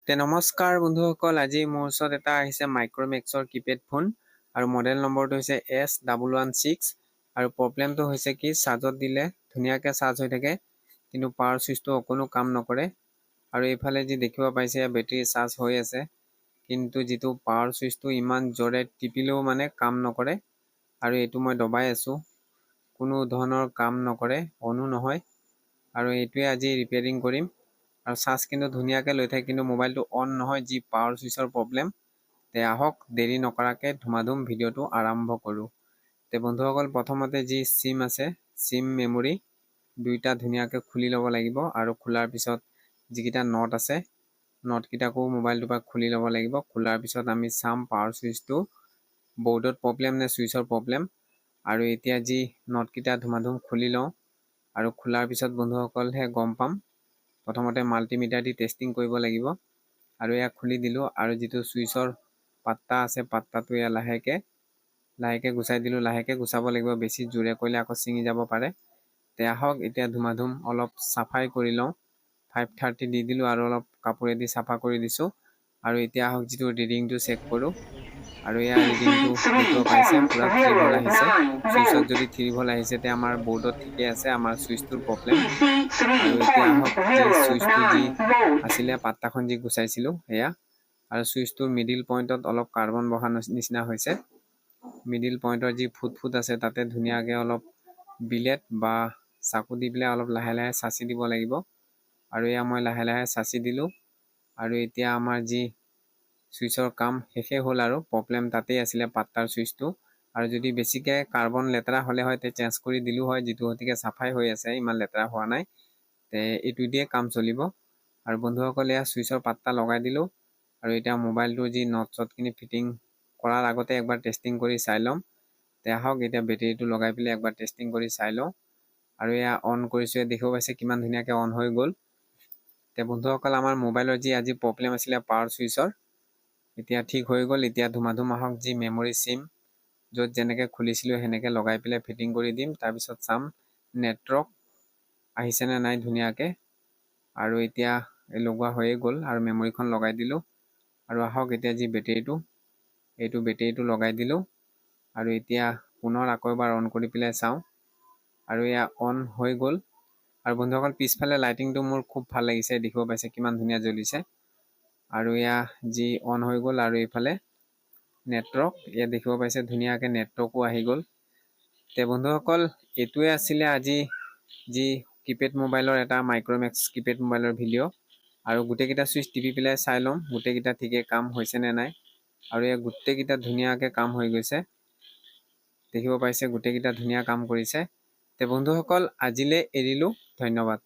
নমস্কাৰ বন্ধুসকল, আজি মোৰ ওচৰত এটা আহিছে মাইক্ৰমেক্সৰ কিপেড ফোন আৰু মডেল নম্বৰটো হৈছে S116 আৰু প্ৰব্লেমটো হৈছে কি চাৰ্জত দিলে ধুনীয়াকৈ চাৰ্জ হৈ থাকে কিন্তু পাৱাৰ চুইচটো অকণো কাম নকৰে। আৰু এইফালে যি দেখিব পাইছে বেটাৰী চাৰ্জ হৈ আছে কিন্তু যিটো পাৱাৰ চুইচটো ইমান জোৰে টিপিলেও মানে কাম নকৰে। আৰু এইটো মই দবাই আছোঁ, কোনো ধৰণৰ কাম নকৰে, অনো নহয়। আৰু এইটোৱে আজি ৰিপেয়াৰিং কৰিম আৰু চাৰ্জ কিন্তু ধুনীয়াকৈ লৈ থাকে কিন্তু মোবাইলটো অন নহয়, যি পাৱাৰ চুইচৰ প্ৰব্লেম। আহক দেৰি নকৰাকৈ ধুমাধুম ভিডিঅ'টো আৰম্ভ কৰোঁ। বন্ধুসকল, প্ৰথমতে যি চিম আছে, চিম মেমৰি দুইটা ধুনীয়াকৈ খুলি ল'ব লাগিব আৰু খোলাৰ পিছত যিকেইটা নট আছে নটকেইটাকো মোবাইলটোৰ পৰা খুলি ল'ব লাগিব। খোলাৰ পিছত আমি চাম পাৱাৰ চুইচটো বৰ্ডত প্ৰব্লেম নে চুইচৰ প্ৰব্লেম। আৰু এতিয়া যি নটকেইটা ধুমাধুম খুলি লওঁ আৰু খোলাৰ পিছত বন্ধুসকলহে গম পাম। প্ৰথমতে মাল্টিমিটাৰ দি টেষ্টিং কৰিব লাগিব আৰু এয়া খুলি দিলোঁ আৰু যিটো চুইচৰ পাত্তা আছে পাত্তাটো এয়া লাহেকৈ গুচাই দিলোঁ। লাহেকৈ গুচাব লাগিব, বেছি জোৰে কৰিলে আকৌ ছিঙি যাব পাৰে। আহক এতিয়া ধুমাধুম অলপ চাফাই কৰি লওঁ। 530 দি দিলোঁ আৰু অলপ কাপোৰেদি চাফা কৰি দিছোঁ। আৰু এতিয়া আহক যিটো ৰিডিংটো চেক কৰোঁ আৰু এয়া ৰিডিংটো দেখিব পাইছে পুৰা 3 ভল্ট আহিছে। চুইচত যদি 3 ভল্ট আহিছে তেতিয়া আমাৰ বৰ্ডত ঠিকে আছে, আমাৰ চুইচটোৰ প্ৰব্লেম। আৰু এতিয়া আহক যি চুইচটো যি আছিলে পাত্তাখন যি গুচাইছিলোঁ সেয়া আৰু চুইচটোৰ মিডিল পইণ্টত অলপ কাৰ্বন বহা নিচিনা হৈছে। মিডিল পইণ্টৰ যি ফুট আছে তাতে ধুনীয়াকৈ অলপ বিলেট বা চাকু দি পেলাই অলপ লাহে লাহে চাচি দিব লাগিব। আৰু এয়া মই লাহে লাহে চাচি দিলোঁ আৰু এতিয়া আমাৰ যি চুইচৰ কাম শেষেই হ'ল আৰু প্ৰব্লেম তাতেই আছিলে পাত্তাৰ চুইচটো। আৰু যদি বেছিকৈ কাৰ্বন লেতেৰা হ'লে হয় তে চেঞ্জ কৰি দিলোঁ হয়, যিটো গতিকে চাফাই হৈ আছে, ইমান লেতেৰা হোৱা নাই। এইটো দিয়ে কাম চলিব। আৰু বন্ধুসকল, এয়া চুইচৰ পাত্তা লগাই দিলোঁ আৰু এতিয়া মোবাইলটোৰ যি নট চটখিনি ফিটিং কৰাৰ আগতে একবাৰ টেষ্টিং কৰি চাই ল'ম। আহক এতিয়া বেটেৰীটো লগাই পেলাই একবাৰ টেষ্টিং কৰি চাই লওঁ। আৰু এয়া অন কৰিছোঁ, দেখিব পাইছে কিমান ধুনীয়াকৈ অন হৈ গ'ল। বন্ধুসকল, আমাৰ মোবাইলৰ যি আজি প্ৰব্লেম আছিলে পাৱাৰ চুইচৰ এতিয়া ঠিক হৈ গ'ল। এতিয়া ধুমাধুম আহক যি মেমৰি চিম য'ত যেনেকৈ খুলিছিলোঁ সেনেকৈ লগাই পেলাই ফিটিং কৰি দিম। তাৰপিছত চাম নেটৱৰ্ক আহিছেনে নাই ধুনীয়াকৈ। আৰু এতিয়া লগোৱা হৈয়ে গ'ল আৰু মেমৰিখন লগাই দিলোঁ। আৰু আহক এতিয়া যি বেটেৰীটো লগাই দিলোঁ আৰু এতিয়া পুনৰ আকৌ এবাৰ অন কৰি পেলাই চাওঁ আৰু এয়া অন হৈ গ'ল। আৰু বন্ধুসকল, পিছফালে লাইটিংটো মোৰ খুব ভাল লাগিছে, দেখিব পাইছে কিমান ধুনীয়া জ্বলিছে। আৰু এয়া যি অন হৈ গ'ল আৰু এইফালে নেটৱৰ্ক ইয়াত দেখিব পাইছে ধুনীয়াকৈ নেটৱৰ্কো আহি গ'ল। বন্ধুসকল, এইটোৱে আছিলে আজি যি কিপেড মোবাইলৰ এটা মাইক্ৰমেক্স কিপেড মোবাইলৰ ভিডিঅ'। আৰু গোটেইকেইটা চুইচ টিপি পেলাই চাই ল'ম গোটেইকেইটা ঠিকে কাম হৈছেনে নাই। আৰু এয়া গোটেইকেইটা ধুনীয়াকৈ কাম হৈ গৈছে, দেখিব পাইছে গোটেইকেইটা ধুনীয়া কাম কৰিছে। বন্ধুসকল, আজিলৈ এৰিলোঁ, ধন্যবাদ।